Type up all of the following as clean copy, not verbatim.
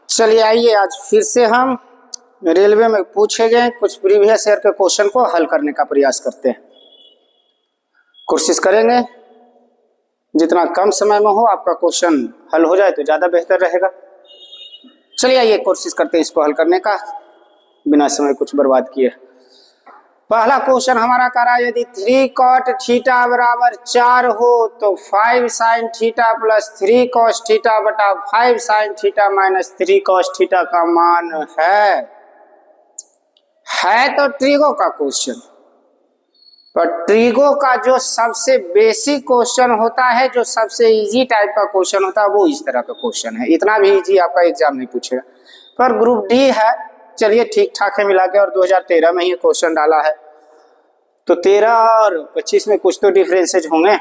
चलिए आइए आज फिर से हम रेलवे में पूछे गए कुछ प्रीवियस ईयर के क्वेश्चन को हल करने का प्रयास करते हैं। कोशिश करेंगे जितना कम समय में हो आपका क्वेश्चन हल हो जाए तो ज़्यादा बेहतर रहेगा। चलिए आइए कोशिश करते हैं इसको हल करने का बिना समय कुछ बर्बाद किए। पहला क्वेश्चन हमारा कह रहा है यदि 3 cot थीटा बराबर 4 हो तो 5 sin theta plus 3 cos theta बटा 5 sin theta minus 3 cos theta का मान है तो ट्रिगो का क्वेश्चन। पर ट्रिगो का जो सबसे बेसिक क्वेश्चन होता है, जो सबसे इजी टाइप का क्वेश्चन होता है, वो इस तरह का क्वेश्चन है। इतना भी इजी आपका एग्जाम नहीं पूछेगा। पर ग्रुप डी है, चलिए ठीक ठाक है मिला के, और 2013 में ही क्वेश्चन डाला है तो 13 और 25 में कुछ तो डिफरेंसेज होंगे।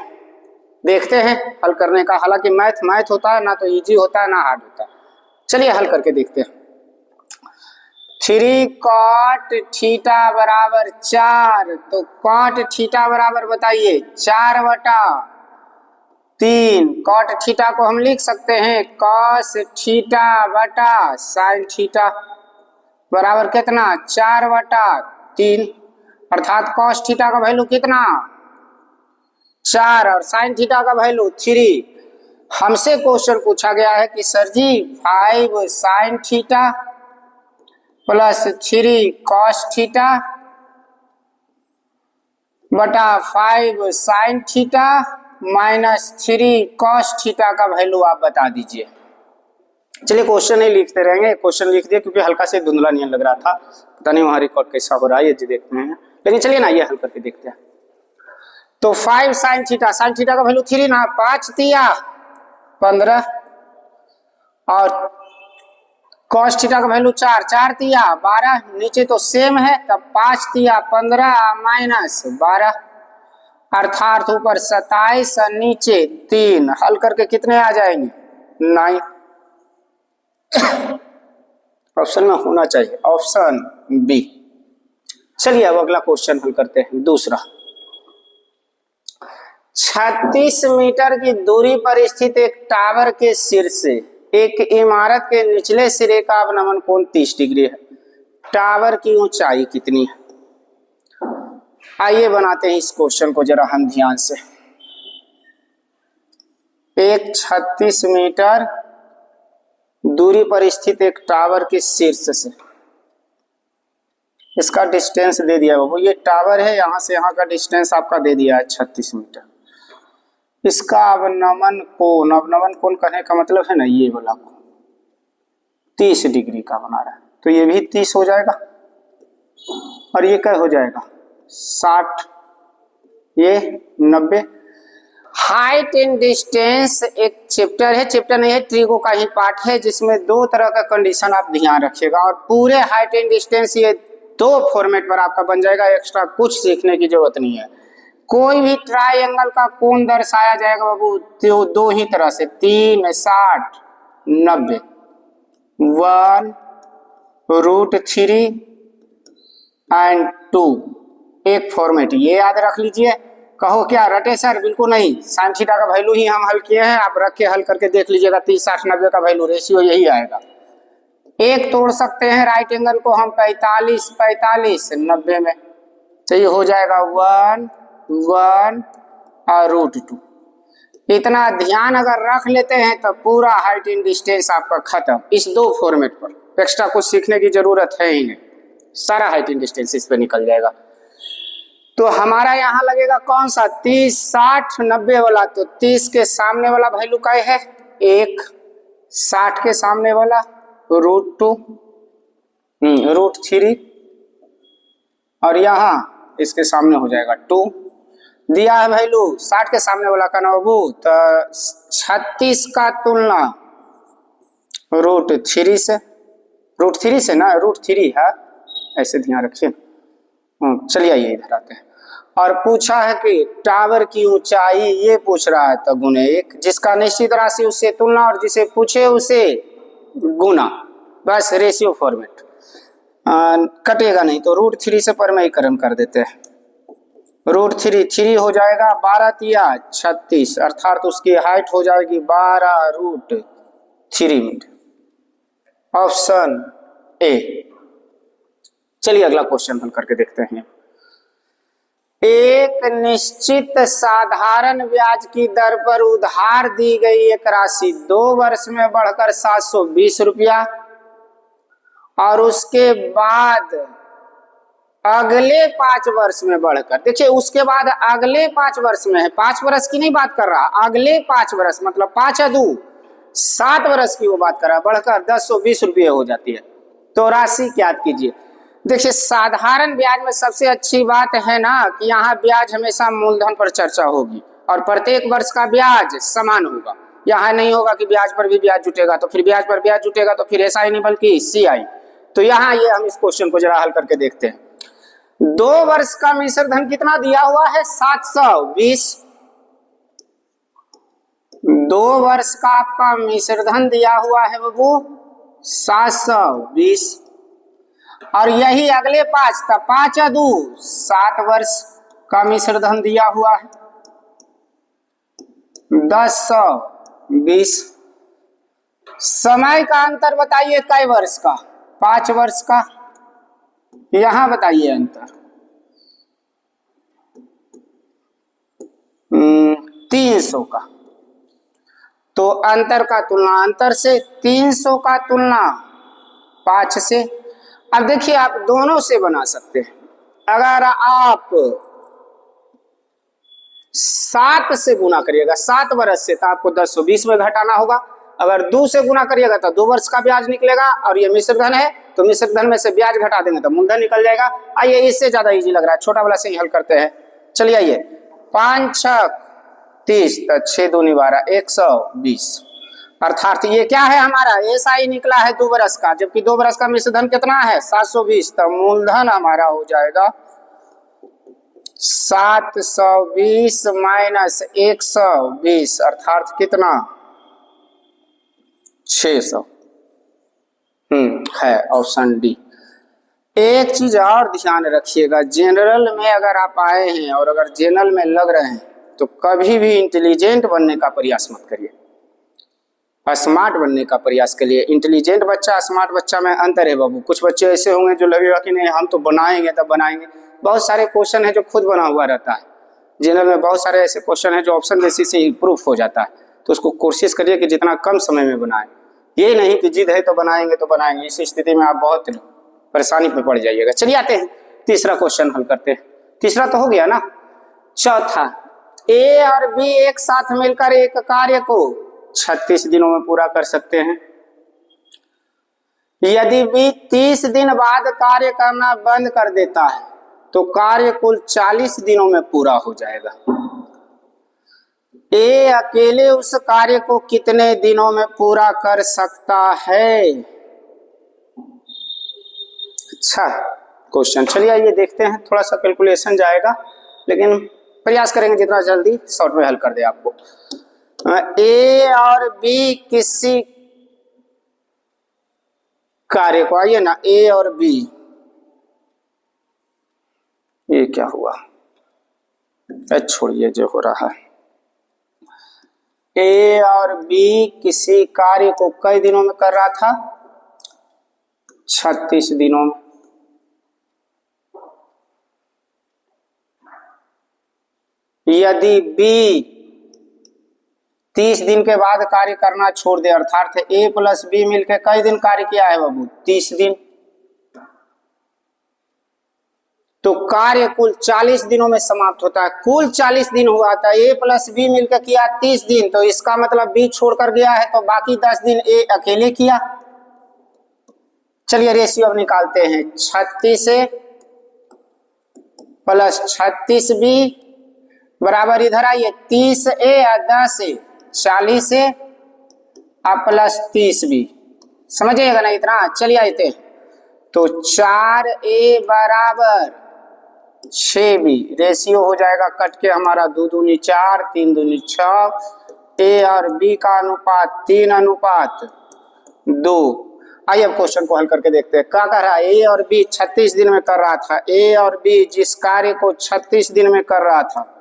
देखते हैं हल करने का। हालांकि मैथ होता है ना, तो इजी होता है ना हार्ड होता है। चलिए हल करके देखते हैं। 3 cot थीटा बराबर 4 तो cot थीटा बराबर बताइए 4/3। cot थीटा को हम लिख सकते हैं cos थीटा बटा sin थीटा बराबर कितना 4/3, अर्थात cos थीटा का वैल्यू कितना 4 और sin थीटा का वैल्यू 3। हमसे क्वेश्चन पूछा गया है कि सर जी 5 sin theta plus 3 cos theta बटा 5 sin theta minus 3 cos theta का वैल्यू आप बता दीजिए। चलिए क्वेश्चन ही लिखते रहेंगे। क्वेश्चन लिख दिया क्योंकि हल्का से धुंधला नहीं लग रहा था, पता नहीं वहां रिकॉर्ड कैसा हो रहा है, ये देखते हैं। लेकिन चलिए ना ये हल करके देखते हैं। तो 5 sin थीटा का वैल्यू 3 ना, 5 तिया 15 और cos थीटा का वैल्यू 4 तिया 12, नीचे तो सेम है तब 5 तिया 15 माइनस 12, अर्थात ऊपर 27 और नीचे 3। हल करके कितने आ जाएंगे 9। ऑप्शन में होना चाहिए ऑप्शन बी। चलिए अब अगला क्वेश्चन हल करते हैं। दूसरा 36 मीटर की दूरी पर स्थित एक टावर के सिर से एक इमारत के निचले सिरे का अवनमन कोण 30 डिग्री है। टावर की ऊंचाई कितनी है? आइए बनाते हैं इस क्वेश्चन को जरा हम ध्यान से। एक 36 मीटर दूरी पर स्थित एक टावर के शीर्ष से, इसका डिस्टेंस दे दिया बाबू, ये टावर है, यहां से यहां का डिस्टेंस आपका दे दिया है 36 मीटर। इसका अवनमन कोण करने का मतलब है ना ये वाला कोण 30 डिग्री का बना रहा है, तो ये भी 30 हो जाएगा और ये क्या हो जाएगा 60, ये 90। हाइट एंड डिस्टेंस एक चैप्टर है, चैप्टर नहीं है, ट्रिगो का ही पार्ट है, जिसमें 2 तरह का कंडीशन आप ध्यान रखिएगा। और पूरे हाइट एंड डिस्टेंस ये 2 फॉर्मेट पर आपका बन जाएगा, एक्स्ट्रा कुछ सीखने की जरूरत नहीं है। कोई भी ट्राइंगल का कोण दर्शाया जाएगा बाबू तो 2 ही तरह से, 3 60 90, 1 √3 एंड 2, एक फॉर्मेट ये याद रख लीजिए। कहो क्या रटे सर? बिल्कुल नहीं, sin थीटा का वैल्यू ही हम हल किए हैं, आप रख के हल करके देख लीजिएगा। 30 60 90 का वैल्यू रेशियो यही आएगा। एक तोड़ सकते हैं राइट एंगल को हम 45 45 90 में, तो ये हो जाएगा 1 1 और √2। इतना ध्यान अगर रख लेते हैं तो पूरा हाइट एंड डिस्टेंस आपका खत्म इस 2 फॉर्मेट पर। एक्स्ट्रा कुछ सीखने की जरूरत है ही नहीं, सारा हाइट एंड डिस्टेंस इस पे निकल जाएगा। तो हमारा यहाँ लगेगा कौन सा 30 60 90 वाला, तो 30 के सामने वाला वैल्यू क्या है 1, 60 के सामने वाला √2 √3 और यहाँ इसके सामने हो जाएगा 2। दिया है वैल्यू 60 के सामने वाला का ना बाबू, तो 36 का तुलना √3 से, √3 से ना, √3 है, ऐसे ध्यान रखिए। चलिए आइए इधर आते हैं। और पूछा है कि टावर की ऊंचाई ये पूछ रहा है, तो गुने 1, जिसका निश्चित राशि उससे तुलना और जिसे पूछे उसे गुना, बस रेशियो फॉर्मेट, कटेगा नहीं तो √3 से परमयीकरण कर देते हैं। √3 हो जाएगा 12 तिया 36, अर्थात उसकी हाइट हो जाएगी 12 √3 मीटर। Option A. चलिए अगला क्वेश्चन हल करके देखते हैं। एक निश्चित साधारण ब्याज की दर पर उधार दी गई एक राशि 2 वर्ष में बढ़कर 720 रुपया और उसके बाद अगले 5 वर्ष में बढ़कर, देखिए उसके बाद अगले 5 वर्ष में है, 5 वर्ष की नहीं बात कर रहा, अगले 5 वर्ष मतलब 5 या 2 7 वर्ष की वो बात कर रहा है, बढ़कर 1020 रुपये हो जाती है। तो राशि ज्ञात कीजिए। देखिए साधारण ब्याज में सबसे अच्छी बात है ना कि यहाँ ब्याज हमेशा मूलधन पर चर्चा होगी और प्रत्येक वर्ष का ब्याज समान होगा। यहाँ नहीं होगा कि ब्याज पर भी ब्याज जुटेगा तो फिर ब्याज पर ब्याज जुटेगा तो फिर SI नहीं बल्कि CI। तो यहाँ ये हम इस क्वेश्चन को जरा हल करके देखते हैं। 2 वर्ष का मिश्र धन कितना दिया हुआ है? 720। 2 वर्ष का आपका मिश्र धन दिया हुआ है बाबू 720 और यही अगले 5 था, 5 या 2 7 वर्ष का मिश्र धन दिया हुआ है 1020। समय का अंतर बताइए कई वर्ष का? 5 वर्ष का। यहां बताइए अंतर 300 का। तो अंतर का तुलना अंतर से, 300 का तुलना 5 से। अब देखिए आप दोनों से बना सकते हैं। अगर आप 7 से गुना करिएगा 7 वर्ष से तो आपको 1020 में घटाना होगा। अगर 2 से गुना करिएगा तो 2 वर्ष का ब्याज निकलेगा और ये मिश्र धन है तो मिश्र धन में से ब्याज घटा देंगे तो मूलधन निकल जाएगा। आइए इससे ज्यादा इजी लग रहा है, छोटा वाला से ही हल करते हैं। चलिए आइए 5 6 30 तो 6 दूनी 12 120 अर्थात ये क्या है हमारा SI निकला है 2 वर्ष का, जबकि 2 वर्ष का मिश्र धन कितना है 720। तो मूलधन हमारा हो जाएगा 720 माइनस 120 अर्थात कितना 600। है ऑप्शन डी। एक चीज और ध्यान रखिएगा, जनरल में अगर आप आए हैं और अगर जनरल में लग रहे हैं तो कभी भी इंटेलिजेंट बनने का प्रयास मत करिए, स्मार्ट बनने का प्रयास करिए। इंटेलिजेंट बच्चा स्मार्ट बच्चा में अंतर है बाबू। कुछ बच्चे ऐसे होंगे जो लगेगा कि नहीं हम तो बनाएंगे तब बनाएंगे। बहुत सारे क्वेश्चन है जो खुद बना हुआ रहता है। जनरल में बहुत सारे ऐसे क्वेश्चन है जो ऑप्शन बेसिस से ही प्रूफ हो जाता है। तो उसको कोशिश करिए कि जितना कम समय में बनाएं। ये नहीं कि जिद है तो बनाएंगे तो बनाएंगे, इस स्थिति में आप बहुत परेशानी में पड़ जाइएगा। चलिए आते हैं तीसरा क्वेश्चन हल करते हैं। तीसरा तो हो गया ना। चौथा, A और B एक साथ मिलकर एक कार्य को 36 दिनों में पूरा कर सकते हैं। यदि B 30 दिन बाद कार्य करना बंद कर देता है तो कार्य कुल 40 दिनों में पूरा हो जाएगा। A अकेले उस कार्य को कितने दिनों में पूरा कर सकता है? अच्छा क्वेश्चन। चलिए ये देखते हैं, थोड़ा सा कैलकुलेशन जाएगा लेकिन प्रयास करेंगे जितना जल्दी शॉर्ट में हल कर दे आपको। A और B किसी कार्य को, आइए ना A और B, ये क्या हुआ छोड़िए जो हो रहा है। A और B किसी कार्य को कई दिनों में कर रहा था 36 दिनों में। यदि B 30 दिन के बाद कार्य करना छोड़ दे अर्थात A प्लस B मिलकर कई दिन कार्य किया है बाबू 30 दिन, तो कार्य कुल 40 दिनों में समाप्त होता है। कुल 40 दिन हुआ था, A प्लस B मिलकर किया 30 दिन, तो इसका मतलब B छोड़कर गया है तो बाकी 10 दिन A अकेले किया। चलिए रेशियो अब निकालते हैं। 36 प्लस 36B बराबर इधर आइए 30A और 10A 40A और प्लस 30B। समझिएगा ना इतना। चलिए आते तो 4A बराबर 6B रेशियो हो जाएगा कट के हमारा 2 दूनी 4 3 दूनी 6। A और B का अनुपात 3:2। आइए अब क्वेश्चन को हल करके देखते हैं। क्या कह रहा है? A और B 36 दिन में कर रहा था। A और B जिस कार्य को 36 दिन में कर रहा था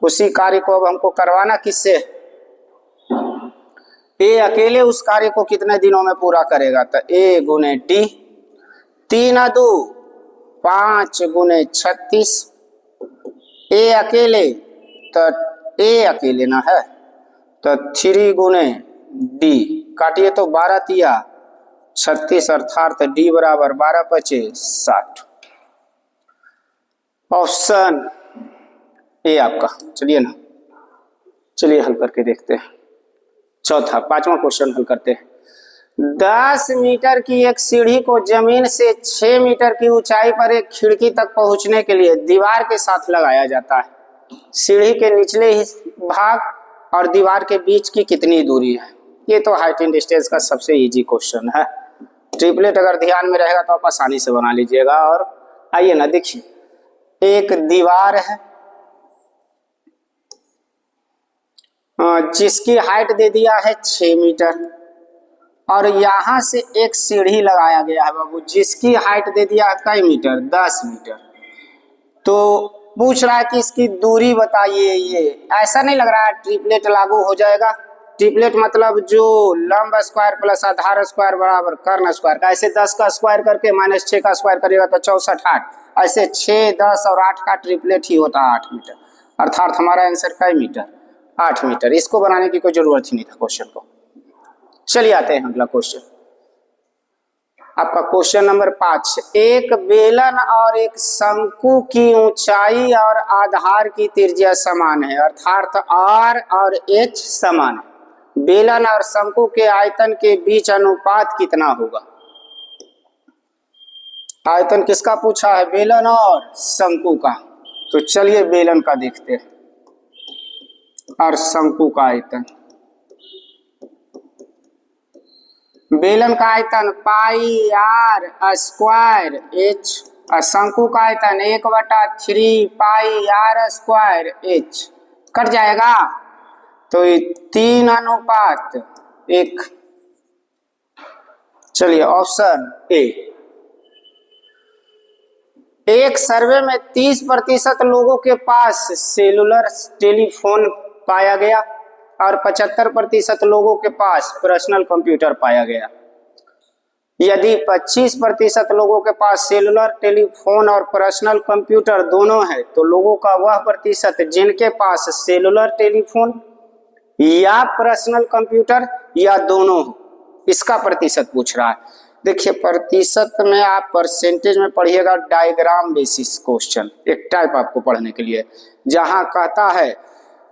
उसी कार्य को अब हमको करवाना किससे? ए अकेले उस कार्य को कितने दिनों में पूरा करेगा, तो ए गुने डी, 3 2 5 गुने 36, ए अकेले, तो ए अकेले ना है तो 3 गुने डी, काटिए तो 12 तिया 36 अर्थात डी बराबर 12 पचे 60। ऑप्शन ए आपका। चलिए ना, चलिए हल करके देखते हैं। चौथा 5वां क्वेश्चन हल करते हैं। 10 मीटर की एक सीढ़ी को जमीन से 6 मीटर की ऊंचाई पर एक खिड़की तक पहुंचने के लिए दीवार के साथ लगाया जाता है। सीढ़ी के निचले भाग और दीवार के बीच की कितनी दूरी है? ये तो हाइट एंड डिस्टेंस का सबसे इजी क्वेश्चन है। ट्रिपलेट अगर ध्यान में रहेगा तो आप आसानी से बना लीजिएगा। और आइए ना देखिए, एक दीवार है जिसकी हाइट दे दिया है 6 मीटर और यहां से एक सीढ़ी लगाया गया है बाबू जिसकी हाइट दे दिया है कई मीटर, 10 मीटर। तो पूछ रहा है कि इसकी दूरी बताइए। ये ऐसा नहीं लग रहा है ट्रिपलेट लागू हो जाएगा। ट्रिपलेट मतलब जो लंब स्क्वायर प्लस आधार स्क्वायर बराबर कर्ण स्क्वायर का, ऐसे 10 का स्क्वायर करके -6 का स्क्वायर करिएगा तो 64 8, ऐसे 6 10 और 8 का ट्रिपलेट ही होता है 8 मीटर। अर्थात हमारा आंसर कई मीटर, 8 मीटर। इसको बनाने की कोई जरूरत ही नहीं था क्वेश्चन को। चलिए आते हैं अगला क्वेश्चन। आपका क्वेश्चन नंबर 5। एक बेलन और एक शंकु की ऊंचाई और आधार की त्रिज्या समान है, अर्थात R और H समान है। बेलन और शंकु के आयतन के बीच अनुपात कितना होगा? आयतन किसका पूछा है? बेलन और शंकु का। तो चलिए बेलन का देखते हैं और शंकु का आयतन। बेलन का आयतन पाई R स्क्वायर H, और शंकु का आयतन 1/3 पाई R स्क्वायर H। कट जाएगा तो 3:1। चलिए ऑप्शन ए। एक सर्वे में 30% लोगों के पास सेलुलर टेलीफोन पाया गया और 75% लोगों के पास पर्सनल कंप्यूटर पाया गया। यदि 25% लोगों के पास सेलुलर टेलीफोन और पर्सनल कंप्यूटर दोनों है तो लोगों का वह प्रतिशत जिनके पास सेलुलर टेलीफोन या पर्सनल कंप्यूटर या दोनों हो, इसका प्रतिशत पूछ रहा है। देखिए प्रतिशत में आप परसेंटेज में पढ़िएगा डायग्राम बेसिस क्वेश्चन, एक टाइप आपको पढ़ने के लिए, जहां कहता है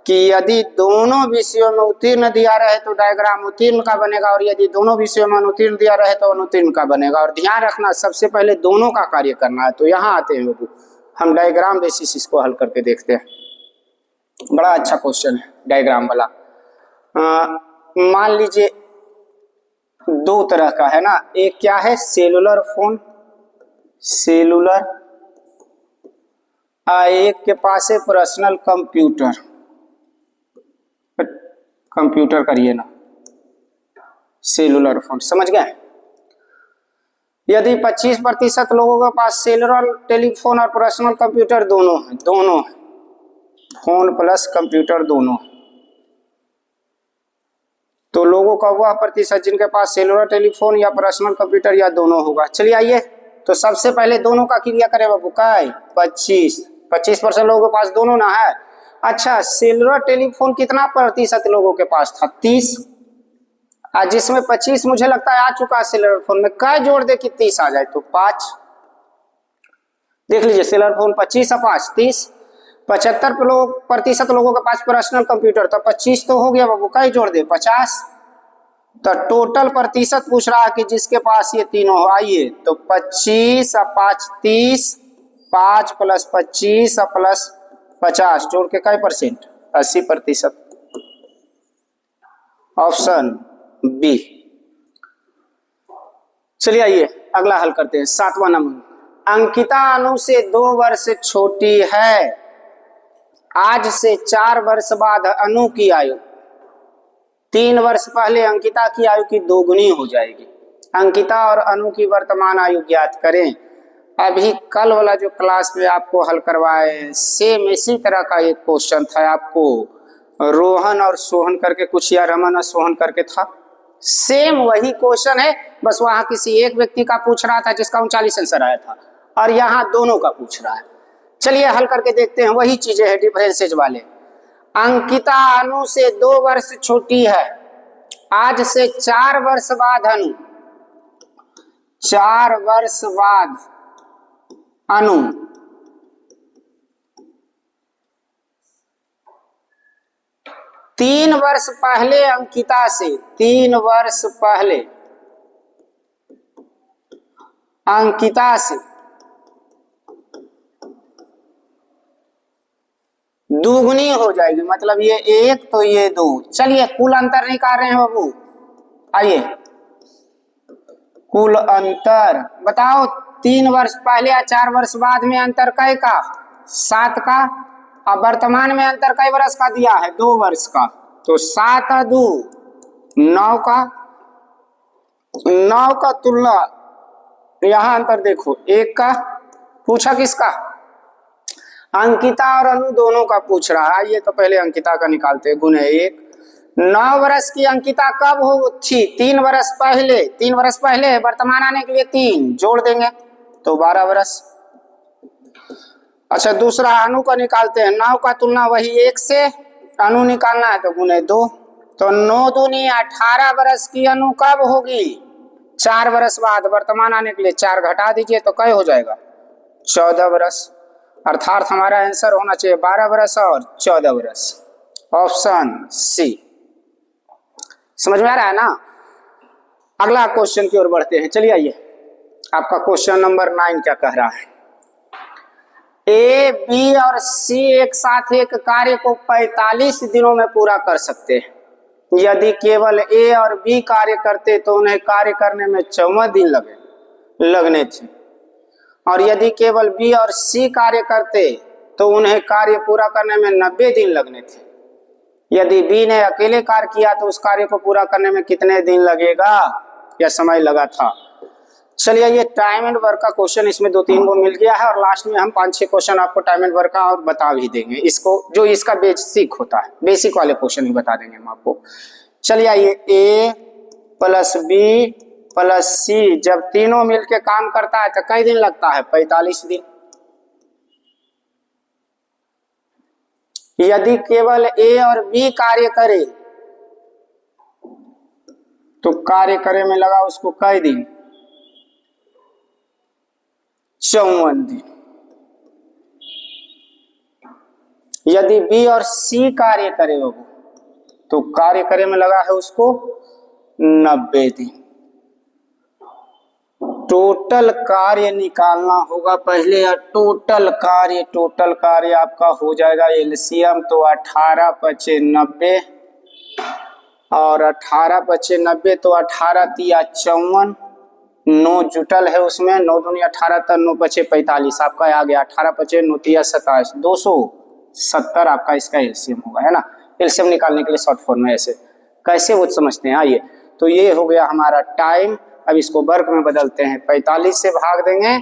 कि यदि दोनों विषयों में उत्तीर्ण दिया रहे तो डायग्राम उत्तीर्ण का बनेगा और यदि दोनों विषयों में अनुत्तीर्ण दिया रहे तो अनुत्तीर्ण का बनेगा। और ध्यान रखना सबसे पहले दोनों का कार्य करना है। तो यहाँ आते हैं बाबू, हम डायग्राम बेसिस इसको हल करके देखते हैं। बड़ा अच्छा क्वेश्चन है डायग्राम वाला। मान लीजिए 2 तरह का है ना, एक क्या है सेलुलर फोन, सेलुलर, एक के पास है पर्सनल कंप्यूटर। कंप्यूटर करिए ना, सेलुलर फोन, समझ गए। यदि 25% लोगों के पास सेलुलर टेलीफोन और पर्सनल कंप्यूटर दोनों है, फोन प्लस कंप्यूटर दोनों है, तो लोगों का वह प्रतिशत जिनके पास सेलुलर टेलीफोन या पर्सनल कंप्यूटर या दोनों होगा। चलिए आइए, तो सबसे पहले दोनों का क्रिया करें बाबू। का 25% लोगों के पास दोनों ना है। अच्छा, सेलुलर टेलीफोन कितना प्रतिशत लोगों के पास था? 30, जिसमें 25 मुझे लगता है आ चुका है सेलुलर फोन में। क्या जोड़ दे कि 30 आ जाए? तो 5। देख लीजिए सेलुलर फोन 25 और 5 30। 75% लोगों के पास पर्सनल कंप्यूटर, तो 25 तो हो गया बाबू, क्या जोड़ दे? 50। तो टोटल प्रतिशत पूछ रहा है कि जिसके पास ये तीनों हो। आइए तो 25 और 5 30, 5 प्लस 25 और प्लस 50 जोड़ के क्या परसेंट? 80%। Option B. चलिए आइए अगला हल करते हैं। 7वां नंबर। अंकिता अनु से 2 वर्ष छोटी है। आज से 4 वर्ष बाद अनु की आयु 3 वर्ष पहले अंकिता की आयु की दोगुनी हो जाएगी। अंकिता और अनु की वर्तमान आयु ज्ञात करें। अभी कल वाला जो क्लास में आपको हल करवाए सेम इसी तरह का एक क्वेश्चन था, आपको रोहन और सोहन करके कुछ, या रमन और सोहन करके था। सेम वही क्वेश्चन है, बस वहां किसी एक व्यक्ति का पूछ रहा था जिसका 39 आंसर आया था, और यहाँ दोनों का पूछ रहा है। चलिए हल करके देखते हैं, वही चीजें हैं डिफरेंसेज वाले। अंकिता अनु से 2 वर्ष छोटी है, आज से 4 वर्ष बाद अनु, 4 वर्ष बाद अनु 3 वर्ष पहले अंकिता से, 3 वर्ष पहले अंकिता से दुगुनी हो जाएगी, मतलब ये 1 तो ये 2। चलिए कुल अंतर निकाल रहे हैं बाबू, आइए कुल अंतर बताओ। 3 वर्ष पहले या 4 वर्ष बाद में अंतर कै का? 7 का। अब वर्तमान में अंतर कै वर्ष का दिया है? 2 वर्ष का, तो 7 और 2 9 का। 9 का तुलना, यहां अंतर देखो 1 का। पूछा किसका? अंकिता और अनु दोनों का पूछ रहा है। आइए तो पहले अंकिता का निकालते हैं, गुने 1। 9 वर्ष की अंकिता कब हो थी? 3 वर्ष पहले। 3 वर्ष पहले, वर्तमान आने के लिए 3 जोड़ देंगे तो 12 वर्ष। अच्छा दूसरा अनु का निकालते हैं। 9 का तुलना वही 1 से, अनु निकालना है तो गुने 2, तो 9 दूनी 18 वर्ष की अनु कब होगी? 4 वर्ष बाद। वर्तमान आने के लिए 4 घटा दीजिए तो क्या हो जाएगा? 14 वर्ष। अर्थात हमारा आंसर होना चाहिए 12 वर्ष और 14 वर्ष, ऑप्शन सी। समझ में आ रहा है ना? अगला क्वेश्चन की ओर बढ़ते हैं। चलिए आइए, आपका क्वेश्चन नंबर 9 क्या कह रहा है? ए, बी और सी एक साथ एक कार्य को 45 दिनों में पूरा कर सकते हैं। यदि केवल ए और बी कार्य करते तो उन्हें कार्य करने में 14 दिन लगने थे, और यदि केवल बी और सी कार्य करते तो उन्हें कार्य पूरा करने में 90 दिन लगने थे। यदि बी ने अकेले कार्य किया तो उस कार्य को पूरा करने में कितने दिन लगेगा या समय लगा था? चलिए ये टाइम एंड वर्क का क्वेश्चन इसमें 2-3 को मिल गया है, और लास्ट में हम 5-6 क्वेश्चन आपको टाइम एंड वर्क का और बता भी देंगे, इसको जो इसका बेसिक होता है, बेसिक वाले क्वेश्चन ही बता देंगे हम आपको। चलिए आइए, ए प्लस बी प्लस सी जब तीनों मिलके काम करता है तो कई दिन लगता है? 45 दिन। यदि केवल ए और बी कार्य करे तो कार्य करे में लगा उसको कई दिन? 54 दिन। यदि बी और सी कार्य करे बाबू तो कार्य करे में लगा है उसको 90 दिन। टोटल कार्य निकालना होगा पहले, या टोटल कार्य आपका हो जाएगा एलसीएम, तो 18 × 90 और 18 × 90 तो 18 × 54, 9 जुटल है उसमें, 9 दूनी 18 तो 9 × 45 आपका आ गया। 18 × 9 = 27, 270 आपका इसका एलसीएम होगा, है ना। एलसीएम निकालने के लिए शॉर्ट फॉर्म में ऐसे कैसे वो समझते हैं। आइए तो ये हो गया हमारा टाइम। अब इसको वर्क में बदलते हैं। 45 से भाग देंगे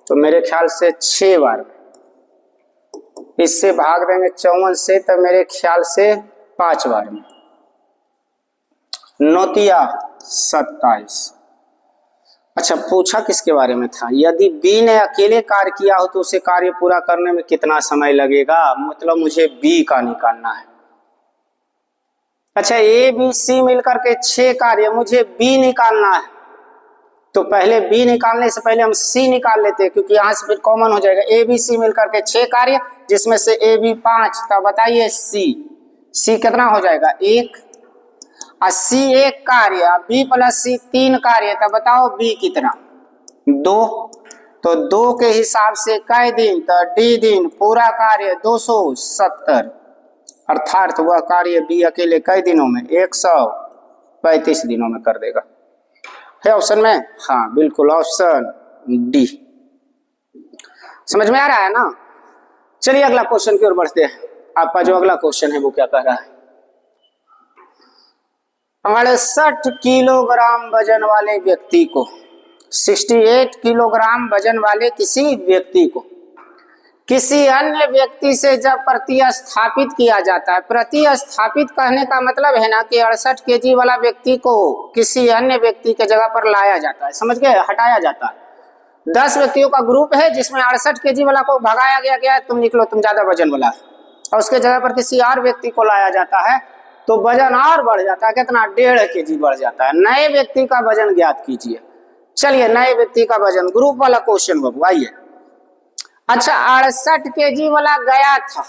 तो मेरे ख्याल से 6 बार, इससे भाग देंगे 54 से तो मेरे ख्याल से 5 बार में, 9 × 27। अच्छा पूछा किसके बारे में था? यदि बी ने अकेले कार्य किया हो तो उसे कार्य पूरा करने में कितना समय लगेगा? मतलब मुझे बी का निकालना है। अच्छा ए बी सी मिलकर के 6 कार्य, मुझे बी निकालना है, तो पहले बी निकालने से पहले हम सी निकाल लेते हैं, क्योंकि यहाँ से फिर कॉमन हो जाएगा। ए बी सी मिलकर के 6 कार्य, जिसमें से ए बी 5, तो बताइए सी कितना हो जाएगा? 1। और सी 1 कार्य, बी प्लस सी 3 कार्य, तो बताओ बी कितना? 2। तो 2 के हिसाब से कई दिन? तो डी दिन, पूरा कार्य 270, अर्थात वह कार्य बी अकेले कई दिनों में? 135 दिनों में कर देगा। है ऑप्शन में? हाँ बिल्कुल, ऑप्शन डी। समझ में आ रहा है ना? चलिए अगला क्वेश्चन की ओर बढ़ते हैं। आपका जो अगला क्वेश्चन है वो क्या कह रहा है? 68 किलोग्राम वजन वाले व्यक्ति को, 68 किलोग्राम वजन वाले किसी व्यक्ति को किसी अन्य व्यक्ति से जब प्रतिस्थापित किया जाता है, प्रतिस्थापित कहने का मतलब है ना कि 68 केजी वाला व्यक्ति को किसी अन्य व्यक्ति के जगह पर लाया जाता है, समझ गए, हटाया जाता है। 10 व्यक्तियों का ग्रुप है जिसमें 68 केजी वाला को भगाया गया, तुम निकलो, तुम ज्यादा वजन वाला है, और उसके जगह पर किसी और व्यक्ति को लाया जाता है तो वजन और बढ़ जाता है, कितना, 1.5 केजी बढ़ जाता है। नए व्यक्ति का वजन ज्ञात कीजिए। चलिए, नए व्यक्ति का वजन, ग्रुप वाला क्वेश्चन बाबू, आइए। अच्छा, 68 केजी वाला गया था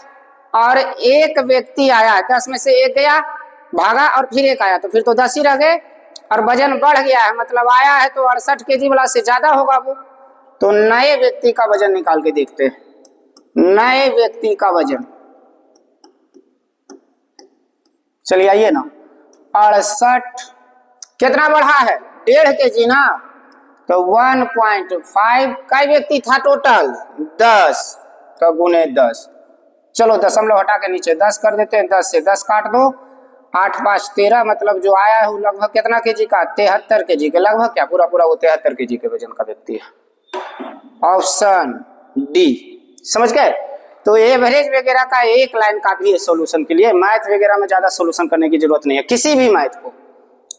और एक व्यक्ति आया, 10 में से एक गया, भागा, और फिर एक आया, तो फिर तो 10 ही रह गए, और वजन बढ़ गया है, मतलब आया है तो 68 केजी वाला से ज्यादा होगा वो। तो नए व्यक्ति का वजन निकाल के देखते हैं। नए व्यक्ति का वजन, चलिए आइए ना, 68 कितना बढ़ा है, 1.5 केजी ना, तो 1.5, कई व्यक्ति था टोटल, 10, तो गुने 10। चलो दशमलव हटा के नीचे 10 कर देते हैं, 10 से 10 काट दो, 8 5 13, मतलब जो आया है वो लगभग कितना केजी का, 73 केजी के लगभग, क्या पूरा पूरा वो 73 केजी के वजन का व्यक्ति है। ऑप्शन डी, समझ गए। तो एवरेज वगैरह का एक लाइन का भी है सोल्यूशन के लिए, मैथ वगैरह में ज्यादा सोल्यूशन करने की जरूरत नहीं है। किसी भी मैथ को,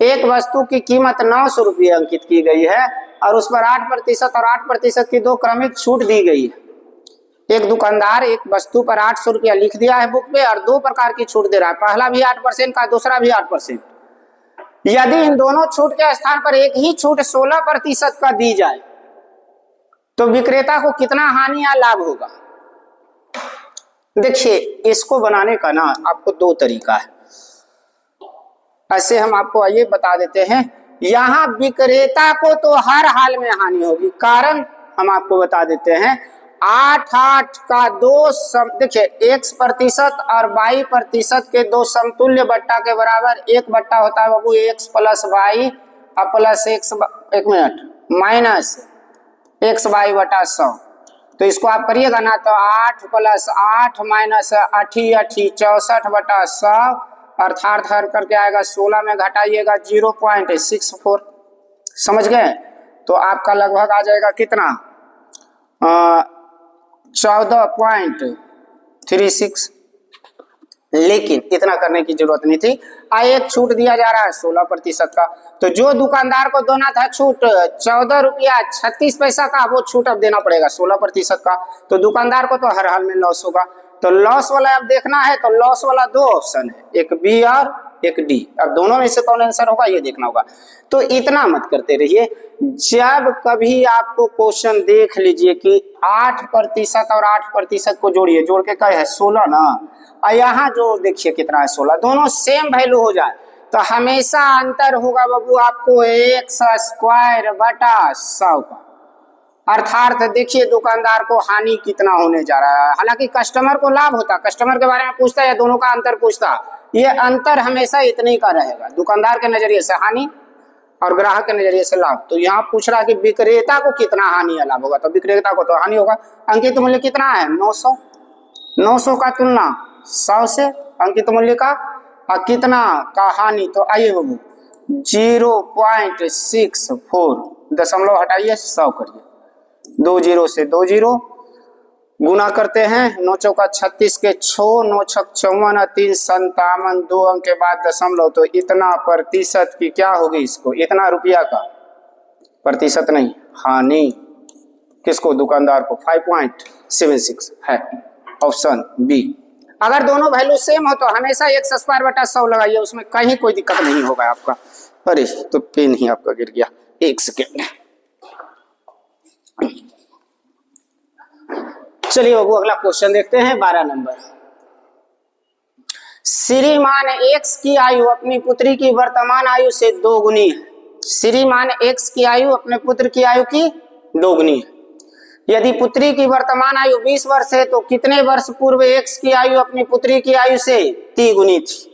एक वस्तु की कीमत 900 रुपये अंकित की गई है और उस पर 8% और 8% की 2 क्रमिक छूट दी गई है। एक दुकानदार एक वस्तु पर 800 रुपया लिख दिया है बुक पे और 2 प्रकार की छूट दे रहा है, पहला भी 8% का, दूसरा भी 8%। यदि इन दोनों छूट के स्थान पर एक ही छूट 16% का दी जाए तो विक्रेता को कितना हानि या लाभ होगा। देखिए, इसको बनाने का ना आपको 2 तरीका है, ऐसे हम आपको आइए बता देते हैं। यहां विक्रेता को तो हर हाल में हानि होगी, कारण हम आपको बता देते हैं। 8 का 2 देखिए, x% और y% के 2 समतुल्य बट्टा के बराबर 1 बट्टा होता है बाबू, x plus Y plus x, एक मिनट, माइनस एक्स वाई बटा 100। तो इसको आप करिएगा ना, तो 8 + 8 माइनस 8 64 बटा 100, अर्थात हर करके आएगा 16 में घटाइएगा 0.64, समझ गए। तो आपका लगभग आ जाएगा कितना, 14.36। लेकिन इतना करने की जरूरत नहीं थी, एक छूट दिया जा रहा है 16% का, तो जो दुकानदार को देना था छूट 14 रुपया 36 पैसा का, वो छूट अब देना पड़ेगा 16% का, तो दुकानदार को तो हर हाल में लॉस होगा। तो लॉस वाला अब देखना है, तो लॉस वाला 2 ऑप्शन है, एक बी और एक डी। अब दोनों में से कौन आंसर होगा ये देखना होगा। तो इतना मत करते रहिए, जब कभी आपको क्वेश्चन देख लीजिए कि 8% और 8% को जोड़िए, जोड़ के क्या है 16 ना, और यहाँ जो देखिए कितना है 16, दोनों सेम वैल्यू हो जाए तो हमेशा अंतर होगा बाबू आपको x² बटा 100 का। अर्थात देखिए दुकानदार को हानि कितना होने जा रहा है, हालांकि कस्टमर को लाभ होता, कस्टमर के बारे में पूछता है या दोनों का अंतर पूछता, ये अंतर हमेशा इतने का रहेगा, दुकानदार के नजरिए से हानि और ग्राहक के नजरिए से लाभ। तो यहाँ पूछ रहा है कि विक्रेता को कितना हानि या लाभ होगा, तो विक्रेता को तो हानि होगा। अंकित मूल्य कितना है 900, 900 का तुलना 100 से अंकित मूल्य का, और कितना का हानि, तो आइए बाबू 0.64, दशमलव हटाइए 100 करिए, 2 0 से 2 0 गुना करते हैं, 9 चौका 36 के 6, 9 छक 54, 3 57, 2 अंक के बाद दशमलव, तो इतना प्रतिशत की क्या होगी, इसको इतना रुपया का प्रतिशत नहीं, हानि किसको, दुकानदार को 5.76 है, ऑप्शन बी। अगर दोनों वैल्यू सेम हो तो हमेशा x² बटा 100 लगाइए, उसमें कहीं कोई दिक्कत नहीं होगा आपका। अरे तो पेन ही आपका गिर गया, 1 सेकेंड। चलिए बाबू अगला क्वेश्चन देखते हैं, 12 नंबर। श्रीमान एक्स की आयु अपनी पुत्री की वर्तमान आयु से 2 गुनी है। श्रीमान एक्स की आयु अपने पुत्र की आयु की 2 गुनी है। यदि पुत्री की वर्तमान आयु 20 वर्ष है तो कितने वर्ष पूर्व एक्स की आयु अपनी पुत्री की आयु से 3 गुनी थी।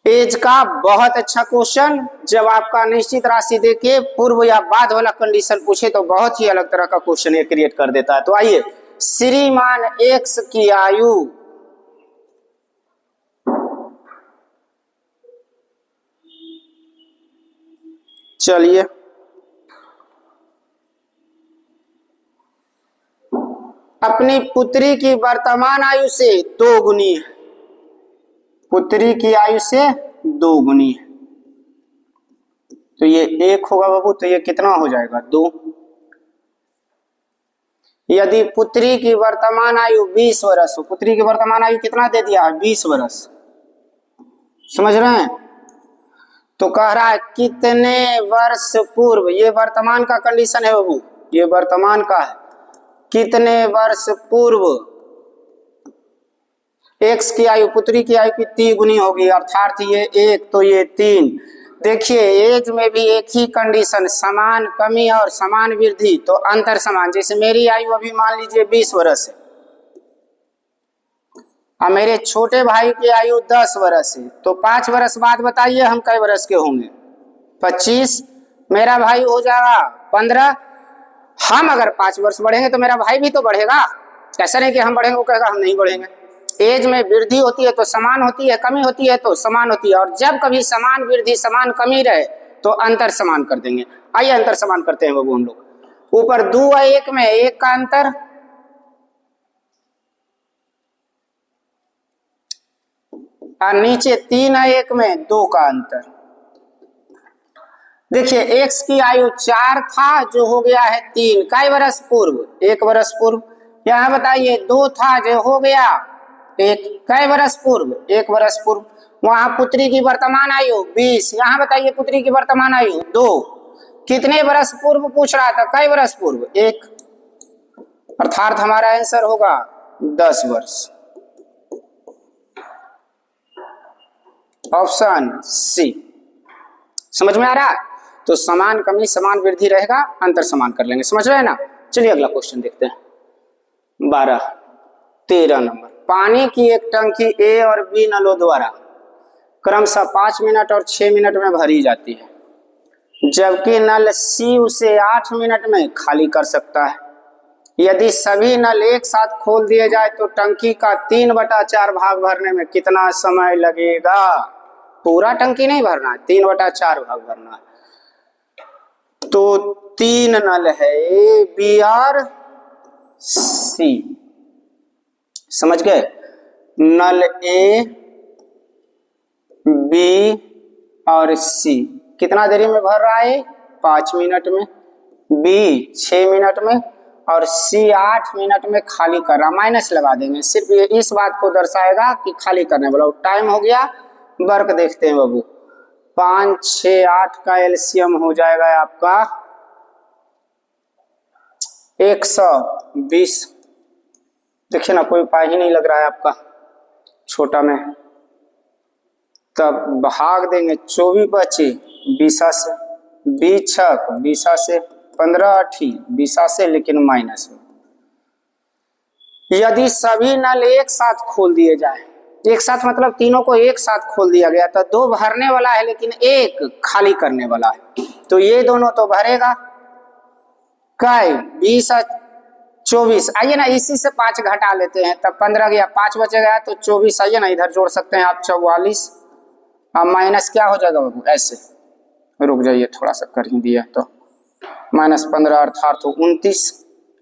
एज का बहुत अच्छा क्वेश्चन, जब आपका निश्चित राशि देके पूर्व या बाद वाला कंडीशन पूछे तो बहुत ही अलग तरह का क्वेश्चन ये क्रिएट कर देता है। तो आइए, श्रीमान एक्स की आयु चलिए अपनी पुत्री की वर्तमान आयु से 2 गुनी है, पुत्री की आयु से 2 गुनी है, तो ये 1 होगा बाबू, तो ये कितना हो जाएगा 2। यदि पुत्री की वर्तमान आयु 20 वर्ष हो, पुत्री की वर्तमान आयु कितना दे दिया है 20 वर्ष, समझ रहे हैं, तो कह रहा है कितने वर्ष पूर्व, ये वर्तमान का कंडीशन है बाबू, ये वर्तमान का है, कितने वर्ष पूर्व एक्स की आयु पुत्री की आयु की 3 गुनी होगी, अर्थात ये 1 तो ये 3। देखिए एज में भी एक ही कंडीशन, समान कमी और समान वृद्धि, तो अंतर समान। जैसे मेरी आयु अभी मान लीजिए 20 वर्ष है और मेरे छोटे भाई की आयु 10 वर्ष है, तो 5 वर्ष बाद बताइए हम कई वर्ष के होंगे, 25, मेरा भाई हो जाएगा 15। हम अगर 5 वर्ष बढ़ेंगे तो मेरा भाई भी तो बढ़ेगा, ऐसा नहीं कि हम बढ़ेंगे वो कहेगा हम नहीं बढ़ेंगे। एज में वृद्धि होती है तो समान होती है, कमी होती है तो समान होती है, और जब कभी समान वृद्धि समान कमी रहे तो अंतर समान कर देंगे। आइए अंतर समान करते हैं बाबू हम लोग। ऊपर 2 और 1 में 1 का अंतर, और नीचे 3 और 1 में 2 का अंतर। देखिए x की आयु 4 था जो हो गया है 3, कई वर्ष पूर्व 1 वर्ष पूर्व। यहाँ बताइए 2 था जो हो गया 1, कई वर्ष पूर्व 1 वर्ष पूर्व। वहां पुत्री की वर्तमान आयु 20, यहाँ बताइए पुत्री की वर्तमान आयु 2, कितने वर्ष पूर्व पूछ रहा था, कई वर्ष पूर्व 1, अर्थात हमारा आंसर होगा 10 वर्ष, ऑप्शन सी। समझ में आ रहा है? तो समान कमी समान वृद्धि रहेगा, अंतर समान कर लेंगे, समझ रहे हैं ना। चलिए अगला क्वेश्चन देखते हैं, 13 नंबर। पानी की एक टंकी ए और बी नलों द्वारा क्रमशः 5 मिनट और 6 मिनट में भरी जाती है, जबकि नल सी उसे 8 मिनट में खाली कर सकता है। यदि सभी नल एक साथ खोल दिए जाए तो टंकी का 3/4 भाग भरने में कितना समय लगेगा? पूरा टंकी नहीं भरना है, 3/4 भाग भरना है। तो 3 नल है ए बी और सी, समझ गए, नल ए बी और सी कितना देरी में भर रहा है? 5 मिनट में, बी 6 मिनट में और सी 8 मिनट में खाली कर रहा। माइनस लगा देंगे, सिर्फ ये इस बात को दर्शाएगा कि खाली करने वाला। टाइम हो गया, वर्क देखते हैं बाबू। 5, 6, 8 का एलसीएम हो जाएगा आपका 120। देखिए ना, कोई उपाय ही नहीं लग रहा है आपका छोटा में, तब भाग देंगे 24 बचे 20 से, 20 छक 20 से, 15 8 20 से, लेकिन माइनस में। यदि सभी नल एक साथ खोल दिए जाए, एक साथ मतलब तीनों को एक साथ खोल दिया गया, तो 2 भरने वाला है लेकिन 1 खाली करने वाला है, तो ये दोनों तो भरेगा। कई 20 और 24, आइए ना इसी से 5 घटा लेते हैं, तब 15 गया, 5 बचेगा तो 24। आइए ना इधर जोड़ सकते हैं आप 44, अब माइनस क्या हो जाएगा बाबू, ऐसे रुक जाइए, थोड़ा सा कर ही दिया, तो -15 अर्थात तो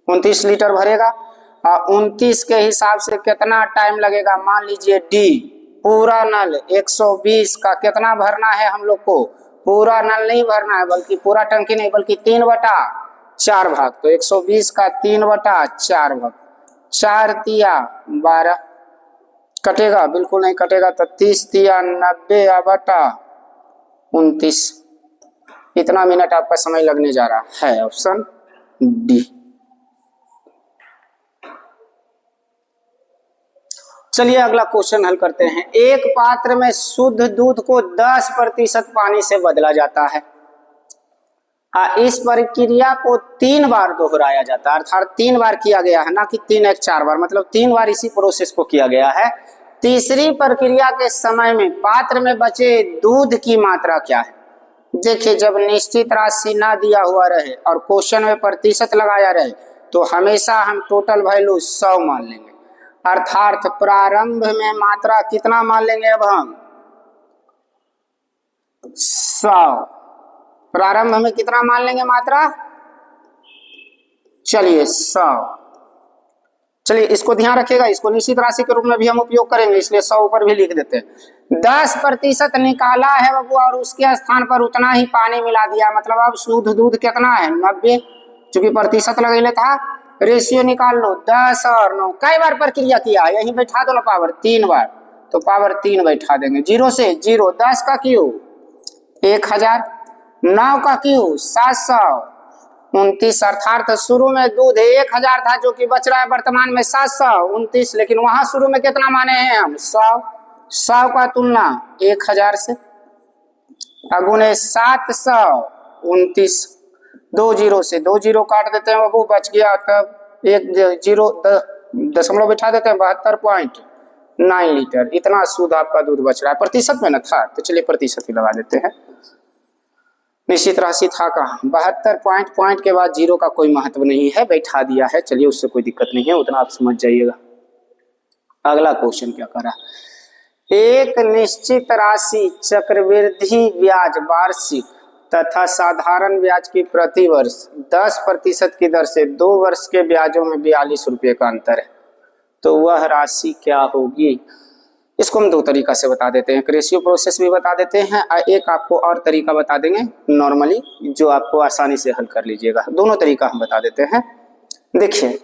29 लीटर भरेगा। और 29 के हिसाब से कितना टाइम लगेगा? मान लीजिए डी पूरा नल 120 का कितना भरना है हम लोग को? पूरा नल नहीं भरना है, बल्कि पूरा टंकी नहीं, बल्कि 3/4 भाग। तो 120 का 3/4 भाग, 4 तिया 12, कटेगा? बिल्कुल नहीं कटेगा, तो 30 तिया 90/29, इतना मिनट आपका समय लगने जा रहा है, ऑप्शन डी। चलिए अगला क्वेश्चन हल करते हैं। एक पात्र में शुद्ध दूध को 10% पानी से बदला जाता है, इस प्रक्रिया को 3 बार दोहराया जाता है, अर्थात 3 बार किया गया है, ना कि 3 एक 4 बार, मतलब 3 बार इसी प्रोसेस को किया गया है। तीसरी प्रक्रिया के समय में पात्र में बचे दूध की मात्रा क्या है? देखिए, जब निश्चित राशि ना दिया हुआ रहे और क्वेश्चन में प्रतिशत लगाया रहे तो हमेशा हम टोटल वैल्यू 100 मान लेंगे, अर्थात प्रारंभ में मात्रा कितना मान लेंगे? अब हम 100, प्रारंभ में कितना मान लेंगे मात्रा? चलिए 100, चलिए इसको ध्यान रखिएगा, इसको निश्चित राशि के रूप में भी हम उपयोग करेंगे, इसलिए 100 ऊपर भी लिख देते हैं। 10% निकाला है बाबू और उसके स्थान पर उतना ही पानी मिला दिया, मतलब अब शुद्ध दूध कितना है 90, चूंकि प्रतिशत लगेले था। रेशियो निकाल लो 10 और 9, कई बार प्रक्रिया किया, यही बैठा दो ना पावर 3 बार, तो पावर 3 बैठा देंगे। 0 से 0, 10 का क्यूब 1000, 9 का क्यूब 729, अर्थात शुरू में दूध 1000 था जो कि बच रहा है वर्तमान में 729, लेकिन वहां शुरू में कितना माने हैं हम 100 का तुलना 1000 से अगुने 729, 2 0 से 2 0 काट देते हैं बाबू, बच गया तब 1 0 दशमलव बिठा देते हैं 72.9 लीटर, इतना शुद्ध आपका दूध बच रहा है। प्रतिशत में न था तो चलिए प्रतिशत ही लगा देते हैं। निश्चित राशि था कहाँ 72 पॉइंट के बाद 0 का कोई महत्व नहीं है, बैठा दिया है, चलिए उससे कोई दिक्कत नहीं है, उतना आप समझ जाइएगा। अगला क्वेश्चन क्या करा, एक निश्चित राशि चक्रवृद्धि ब्याज वार्षिक तथा साधारण ब्याज की प्रति वर्ष 10% की दर से 2 वर्ष के ब्याजों में 42 रुपये का अंतर है, तो वह राशि क्या होगी। इसको हम 2 तरीका से बता देते हैं, एक रेशियो प्रोसेस भी बता देते हैं, एक आपको और तरीका बता देंगे नॉर्मली जो आपको आसानी से हल कर लीजिएगा। दोनों तरीका हम बता देते हैं। देखिए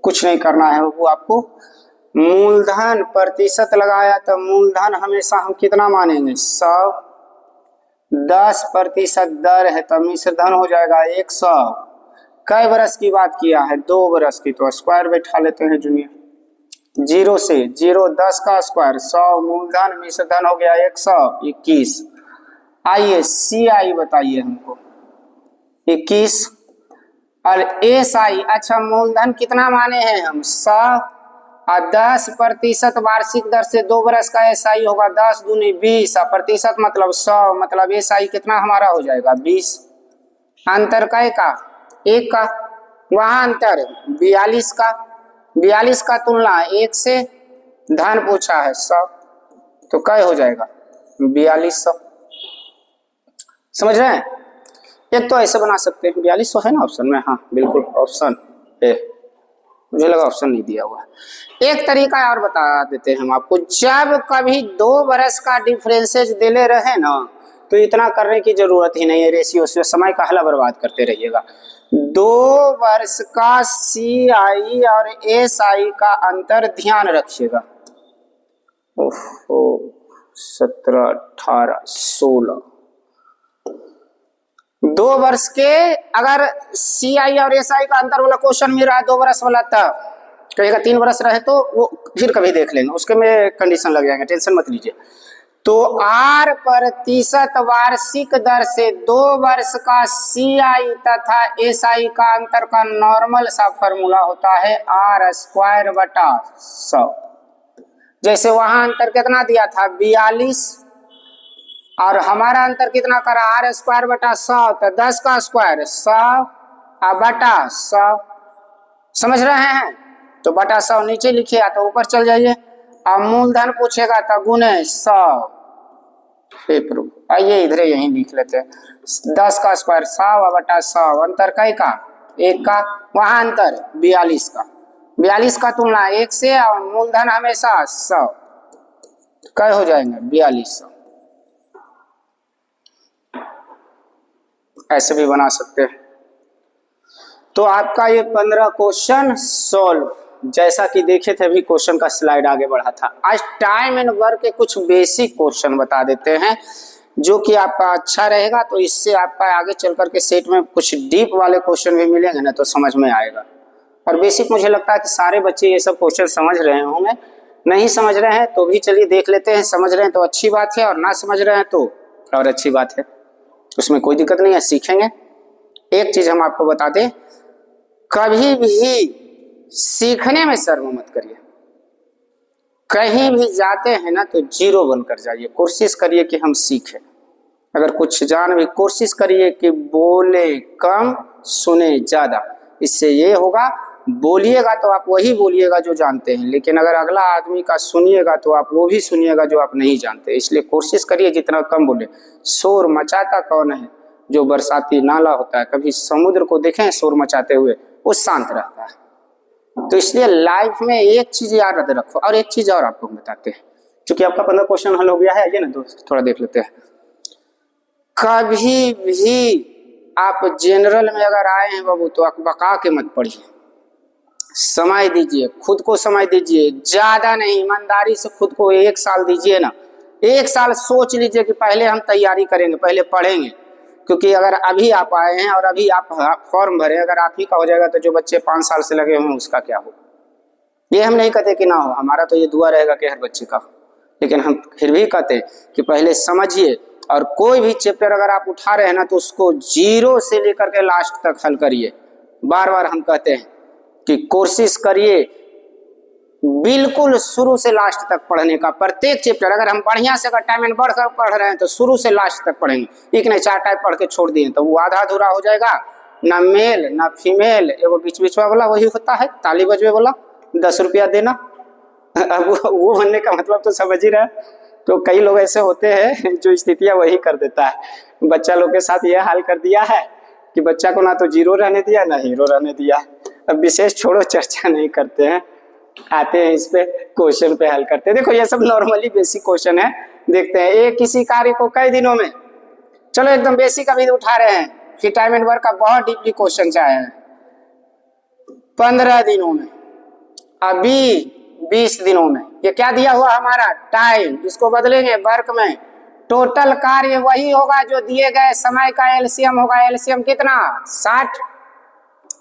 कुछ नहीं करना है वो, आपको मूलधन प्रतिशत लगाया तो मूलधन हमेशा हम कितना मानेंगे 100, 10% दर है तो मिश्र धन हो जाएगा 100, कई बरस की बात किया है 2 बरस की, तो स्क्वायर बैठा लेते हैं जूनियर। 0 से 0, 10 का स्क्वायर 100, मूलधन मिश्र धन हो गया 121। आइए सी आई बताइए हमको 21 और एस आई, अच्छा मूलधन कितना माने हैं हम 100 और 10% वार्षिक दर से 2 बरस का एस आई होगा 10 दूनी 20 और प्रतिशत मतलब 100, मतलब एस आई कितना हमारा हो जाएगा 20। अंतर कै का 1 का, वहां अंतर 42 का, 42 का तुलना 1 से, धन पूछा है 100, तो कै हो जाएगा 4200। समझ रहे हैं, एक तो ऐसे बना सकते हैं 4200 है ना ऑप्शन में, हाँ बिल्कुल ऑप्शन है, मुझे लगा ऑप्शन नहीं दिया हुआ। एक तरीका और बता देते हैं हम आपको, जब कभी 2 बरस का डिफरेंसेज देले रहे ना तो इतना करने की जरूरत ही नहीं है, रेशियो से समय का हला बर्बाद करते रहिएगा। 2 वर्ष का सी आई और एस आई का अंतर ध्यान रखिएगा, 17, 18, 16, 2 वर्ष के अगर सी आई और एस आई का अंतर वाला क्वेश्चन मिल रहा है 2 वर्ष वाला, तब कहेगा 3 वर्ष रहे तो वो फिर कभी देख लेंगे, उसके में कंडीशन लग जाएंगे, टेंशन मत लीजिए। तो R% वार्षिक दर से 2 वर्ष का सी आई तथा एस आई का अंतर का नॉर्मल सा फॉर्मूला होता है R² बटा 100। जैसे वहां अंतर कितना दिया था 42 और हमारा अंतर कितना करा R² बटा 100, तो 10 का स्क्वायर 100 बटा 100, समझ रहे हैं। तो बटा 100 नीचे लिखिए या तो ऊपर चल जाइए, अब मूलधन पूछेगा तो गुने 100। आइए इधर यहीं लिख लेते हैं, 10 का स्क्वायर 100 बटा 100, अंतर कै का 1 का, वहां अंतर 42 का, 42 का तुलना 1 से और मूलधन हमेशा 100, कै हो जाएंगे 4200। ऐसे भी बना सकते हैं। तो आपका ये 15 क्वेश्चन सॉल्व, जैसा कि देखे थे अभी क्वेश्चन का स्लाइड आगे बढ़ा था। आज टाइम एंड वर्क के कुछ बेसिक क्वेश्चन बता देते हैं जो कि आपका अच्छा रहेगा, तो इससे आपका आगे चल करके सेट में कुछ डीप वाले क्वेश्चन भी मिलेंगे ना तो समझ में आएगा। और बेसिक मुझे लगता है कि सारे बच्चे ये सब क्वेश्चन समझ रहे होंगे, नहीं समझ रहे हैं तो भी चलिए देख लेते हैं, समझ रहे हैं तो अच्छी बात है और ना समझ रहे हैं तो और अच्छी बात है, उसमें कोई दिक्कत नहीं है, सीखेंगे। एक चीज हम आपको बता दें, कभी भी सीखने में शर्म मत करिए, कहीं भी जाते हैं ना तो 0 बनकर जाइए, कोशिश करिए कि हम सीखें। अगर कुछ जान भी कोशिश करिए कि बोले कम सुने ज्यादा, इससे ये होगा बोलिएगा तो आप वही बोलिएगा जो जानते हैं, लेकिन अगर अगला आदमी का सुनिएगा तो आप वो भी सुनिएगा जो आप नहीं जानते। इसलिए कोशिश करिए जितना कम बोले। शोर मचाता कौन है, जो बरसाती नाला होता है, कभी समुद्र को देखें शोर मचाते हुए, वो शांत रहता है, तो इसलिए लाइफ में एक चीज याद रखो। और एक चीज और आपको हम बताते हैं, क्योंकि आपका 15 क्वेश्चन हल हो गया है, आइए ना दोस्त थोड़ा देख लेते हैं। कभी भी आप जनरल में अगर आए हैं बाबू तो आप बका के मत पढ़िए, समय दीजिए, खुद को समय दीजिए, ज्यादा नहीं, ईमानदारी से खुद को 1 साल दीजिए ना। 1 साल सोच लीजिए कि पहले हम तैयारी करेंगे, पहले पढ़ेंगे, क्योंकि अगर अभी आप आए हैं और अभी आप फॉर्म भरे, अगर आप ही का हो जाएगा तो जो बच्चे 5 साल से लगे हुए हैं उसका क्या हो। ये हम नहीं कहते कि ना हो, हमारा तो ये दुआ रहेगा कि हर बच्चे का हो, लेकिन हम फिर भी कहते हैं कि पहले समझिए। और कोई भी चैप्टर अगर आप उठा रहे हैं ना तो उसको 0 से लेकर के लास्ट तक हल करिए। बार बार हम कहते हैं कि कोशिश करिए बिल्कुल शुरू से लास्ट तक पढ़ने का। प्रत्येक चैप्टर अगर हम बढ़िया से अगर टाइम एंड बढ़कर पढ़ रहे हैं तो शुरू से लास्ट तक पढ़ेंगे। एक नहीं 4 टाइप पढ़ के छोड़ दिए तो वो आधा अधूरा हो जाएगा, ना मेल ना फीमेल, एगो बीच बीचवा वाला वही होता है, ताली बजवे वाला, 10 रुपया देना। अब वो बनने का मतलब तो समझ ही रहे। तो कई लोग ऐसे होते हैं जो स्थितियां वही कर देता है। बच्चा लोग के साथ यह हाल कर दिया है कि बच्चा को ना तो 0 रहने दिया ना हीरो रहने दिया। अब विशेष छोड़ो, चर्चा नहीं करते हैं, आते हैं इस पे क्वेश्चन पे हल करते हैं। देखो ये सब नॉर्मली बेसिक क्वेश्चन है, देखते हैं। एक किसी कार्य को कई दिनों में, चलो एकदम बेसिक अभी उठा रहे हैं, फिर टाइम एंड वर्क का बहुत डीपली क्वेश्चन आया है। 15 दिनों में, अभी 20 दिनों में, ये क्या दिया हुआ हमारा टाइम, इसको बदलेंगे वर्क में। टोटल कार्य वही होगा जो दिए गए समय का एलसीएम होगा। एलसीएम कितना? 60।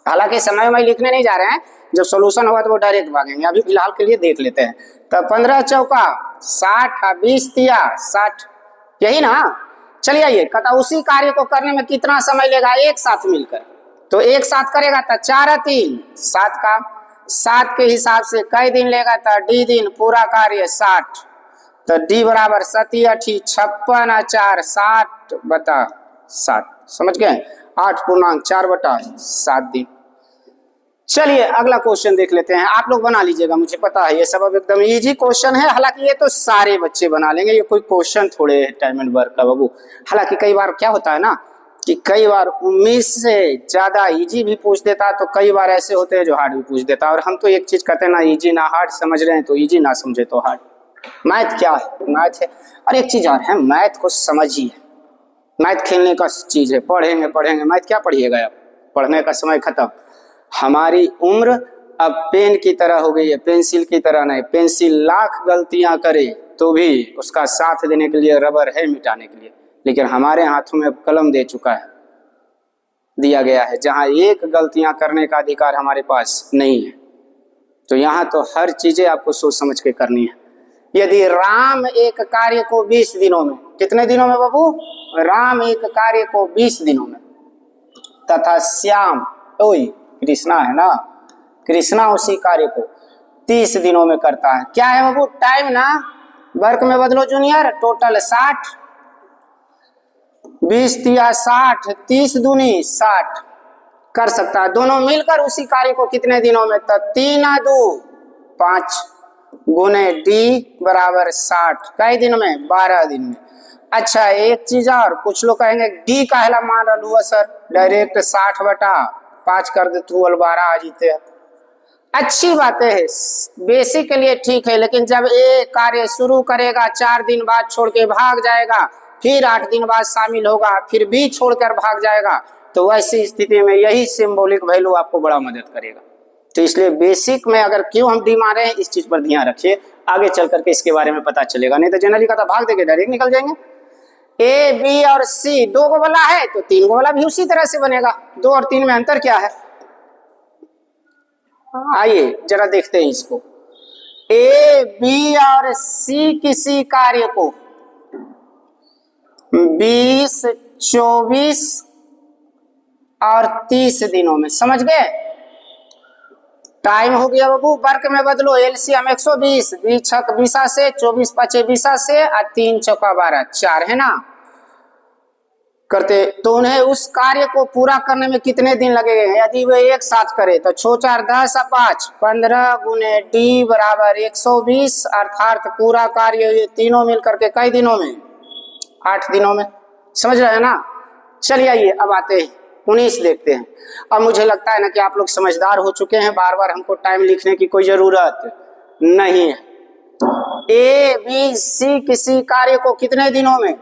हालांकि समय में लिखने नहीं जा रहे हैं, जब सॉल्यूशन होगा तो वो डायरेक्ट भागेंगे, अभी फिलहाल के लिए देख लेते हैं। तो 15 चौका 60, 20 तिया 60, यही ना। चलिए आइए, कहता उसी कार्य को करने में कितना समय लेगा एक साथ मिलकर, तो एक साथ करेगा तो 4 3 7 का, 7 के हिसाब से कई दिन लेगा तो डी दिन, पूरा कार्य 60, तो डी बराबर 7 8 56 4 60 बटा 7, समझ गए? 8.4/7 दिन। चलिए अगला क्वेश्चन देख लेते हैं। आप लोग बना लीजिएगा, मुझे पता है ये सब अब एकदम इजी क्वेश्चन है। हालांकि ये तो सारे बच्चे बना लेंगे, ये कोई क्वेश्चन थोड़े टाइम एंड वर्क का बाबू। हालांकि कई बार क्या होता है ना कि कई बार उम्मीद से ज्यादा इजी भी पूछ देता है, तो कई बार ऐसे होते हैं जो हार्ड भी पूछ देता है। और हम तो एक चीज कहते हैं ना, इजी ना हार्ड, समझ रहे हैं तो इजी, ना समझे तो हार्ड। मैथ क्या है? मैथ है। और एक चीज और है, मैथ को समझिए। मैथ खेलने का चीज है, पढ़ेंगे पढ़ेंगे, मैथ क्या पढ़िएगा आप, पढ़ने का समय खत्म। हमारी उम्र अब पेन की तरह हो गई है, पेंसिल की तरह नहीं। पेंसिल लाख गलतियां करे तो भी उसका साथ देने के लिए रबर है मिटाने के लिए, लेकिन हमारे हाथों में कलम दे चुका है, दिया गया है, जहां एक गलतियां करने का अधिकार हमारे पास नहीं है। तो यहाँ तो हर चीजें आपको सोच समझ के करनी है। यदि राम एक कार्य को 20 दिनों में, कितने दिनों में बाबू? राम एक कार्य को 20 दिनों में, तथा श्याम, ओई कृष्णा है ना, कृष्णा उसी कार्य को 30 दिनों में करता है। क्या है बाबू? टाइम ना, वर्क में बदलो जूनियर। टोटल 60, 20 तिया 60, 30 दूनी 60 कर सकता है। दोनों मिलकर उसी कार्य को कितने दिनों में? तो 3 2 5 गुने डी बराबर 60, कई दिन में? 12 दिन में। अच्छा एक चीज और, कुछ लोग कहेंगे डी का हेला मान रहा सर, डायरेक्ट 60/5 कर दे, 12 आ जीते। अच्छी बातें है, बेसिक के लिए ठीक है, लेकिन जब ये कार्य शुरू करेगा 4 दिन बाद छोड़ के भाग जाएगा, फिर 8 दिन बाद शामिल होगा, फिर भी छोड़कर भाग जाएगा, तो वैसी स्थिति में यही सिंबॉलिक वैल्यू आपको बड़ा मदद करेगा। तो इसलिए बेसिक में अगर क्यों हम डी मार रहे हैं, इस चीज पर ध्यान रखिए, आगे चल करके इसके बारे में पता चलेगा। नहीं तो जनरली का भाग देंगे, डायरेक्ट निकल जाएंगे। ए बी और सी 2 को वाला है तो 3 को वाला भी उसी तरह से बनेगा। 2 और 3 में अंतर क्या है? आइए जरा देखते हैं इसको। ए बी और सी किसी कार्य को 20, 24 और 30 दिनों में, समझ गए? टाइम हो गया बाबू, वर्क में बदलो, एलसीएम 120, 20 छक 20 से, 24 5 20 से, और 3 चौका 12, 4 है ना करते। तो उन्हें उस कार्य को पूरा करने में कितने दिन लगेंगे? यदि वे एक साथ करे तो 6 4 10 5 15 गुने डी बराबर 120, अर्थात पूरा कार्य ये तीनों मिलकर के कई दिनों में? 8 दिनों में, समझ रहे हैं ना। चलिए आइए अब आते हैं 19 देखते हैं। अब मुझे लगता है ना कि आप लोग समझदार हो चुके हैं, बार बार हमको टाइम लिखने की कोई जरूरत नहीं है। ए बी सी किसी कार्य को कितने दिनों में,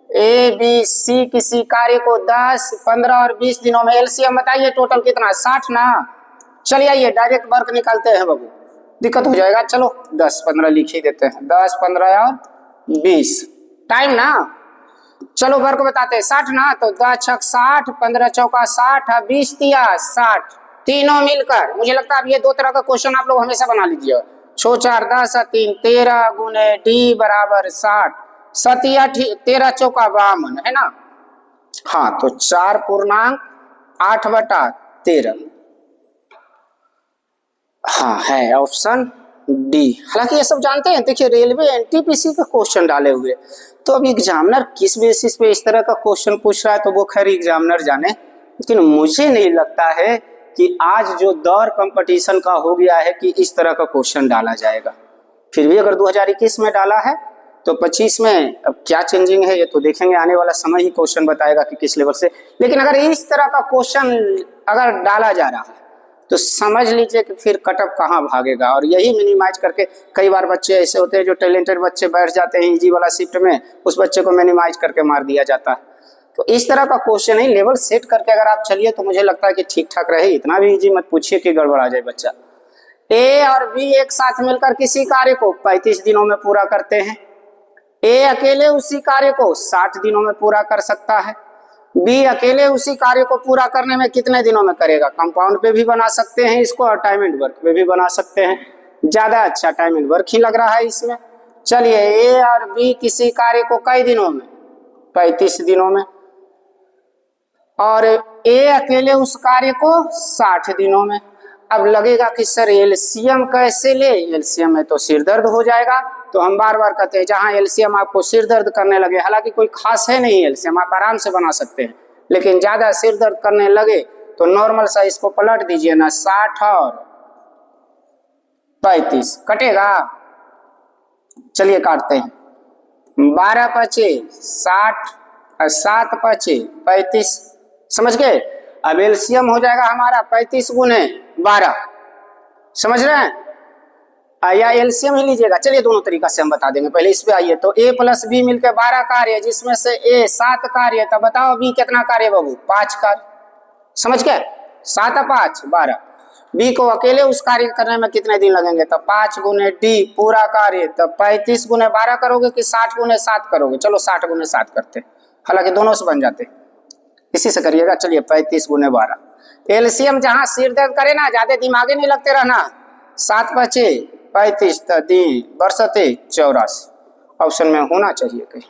ए बी सी किसी कार्य को 10, 15 और 20 दिनों में, एलसीएम बताइए टोटल कितना, 60 ना। चलिए आइए डायरेक्ट वर्क निकालते हैं बाबू, दिक्कत हो जाएगा। चलो 10 15 लिख ही देते हैं, 10 15 और 20 टाइम ना। चलो वर्क बताते हैं, 60 ना, तो 10 छक 60, 15 चौका 60, 20 दिया 60, तीनों मिलकर। मुझे लगता है अब ये दो तरह का क्वेश्चन आप लोग हमेशा बना लीजिए। 6 4 10 3 13 गुने डी बराबर 60, 7 13 चौका 52 है ना। हाँ तो 4.8/13 हाँ है ऑप्शन डी। हालांकि ये सब जानते हैं, देखिए रेलवे एनटीपीसी का क्वेश्चन डाले हुए, तो अब एग्जामिनर किस बेसिस पे इस तरह का क्वेश्चन पूछ रहा है तो वो खैर एग्जामिनर जाने, लेकिन मुझे नहीं लगता है कि आज जो दौर कंपटीशन का हो गया है कि इस तरह का क्वेश्चन डाला जाएगा। फिर भी अगर 2021 में डाला है तो 25 में अब क्या चेंजिंग है ये तो देखेंगे, आने वाला समय ही क्वेश्चन बताएगा कि किस लेवल से। लेकिन अगर इस तरह का क्वेश्चन अगर डाला जा रहा है तो समझ लीजिए कि फिर कटअप कहाँ भागेगा। और यही मिनिमाइज करके, कई बार बच्चे ऐसे होते हैं जो टैलेंटेड बच्चे बैठ जाते हैं इजी वाला शिफ्ट में, उस बच्चे को मिनिमाइज करके मार दिया जाता है। तो इस तरह का क्वेश्चन ही लेवल सेट करके अगर आप चलिए तो मुझे लगता है कि ठीक ठाक रहे। इतना भी इजी मत पूछिए कि गड़बड़ा जाए बच्चा। ए और बी एक साथ मिलकर किसी कार्य को 35 दिनों में पूरा करते हैं। ए अकेले उसी कार्य को 60 दिनों में पूरा कर सकता है। बी अकेले उसी कार्य को पूरा करने में कितने दिनों में करेगा। कंपाउंड पे भी बना सकते हैं इसको और टाइम एंड वर्क पे भी बना सकते हैं। ज्यादा अच्छा टाइम एंड वर्क ही लग रहा है इसमें। चलिए ए और बी किसी कार्य को कई दिनों में, 35 दिनों में, और ए अकेले उस कार्य को 60 दिनों में। अब लगेगा कि सर एलसीएम कैसे ले, एलसीएम में तो सिर दर्द हो जाएगा। तो हम बार बार कहते हैं जहां एलसीएम आपको सिर दर्द करने लगे, हालांकि कोई खास है नहीं एलसीएम, आप आराम से बना सकते हैं, लेकिन ज्यादा सिर दर्द करने लगे तो नॉर्मल सा इसको पलट दीजिए ना, 60 और 35 कटेगा। चलिए काटते हैं, 12 पचे 60 और 7 पचे 35, समझ गए। अब एलसीएम हो जाएगा हमारा 35 गुने 12, समझ रहे हैं, या एलसीएम ही लीजिएगा। चलिए दोनों तरीका से हम बता देंगे। पहले इस पे आइए, तो ए प्लस बी मिलकर 12 कार्य, जिसमें से ए 7 कार्य, तब बताओ बी कितना कार्य बाबू, 5 कार्य, समझ गए। 7 और 5 12। बी को अकेले उस कार्य करने में कितने दिन लगेंगे, तो 5 गुने डी पूरा कार्य, तब 35 गुने 12 करोगे कि 60 गुने 7 करोगे। चलो 60 गुने 7 करते, हालांकि दोनों से बन जाते, इसी से करिएगा। चलिए 35 गुने 12, एलसीएम जहां सिर दर्द करे ना, ज्यादा दिमागे नहीं लगते रहना। 7 बचे 35 बरसते 84, ऑप्शन में होना चाहिए कहीं।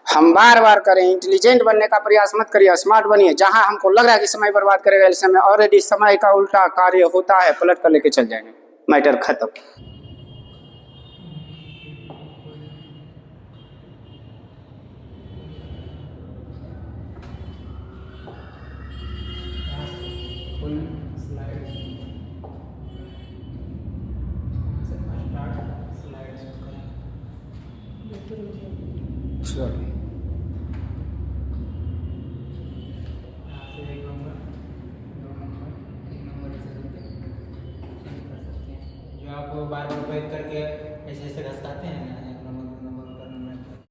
हम बार बार करें, इंटेलिजेंट बनने का प्रयास मत करिए, स्मार्ट बनिए। जहां हमको लग रहा है कि समय बर्बाद करेगा एलसीएम में, ऑलरेडी समय का उल्टा कार्य होता है, पलट कर लेके चल जाएंगे, मैटर खत्म। बार बार करके ऐसे ऐसे घसकाते हैं।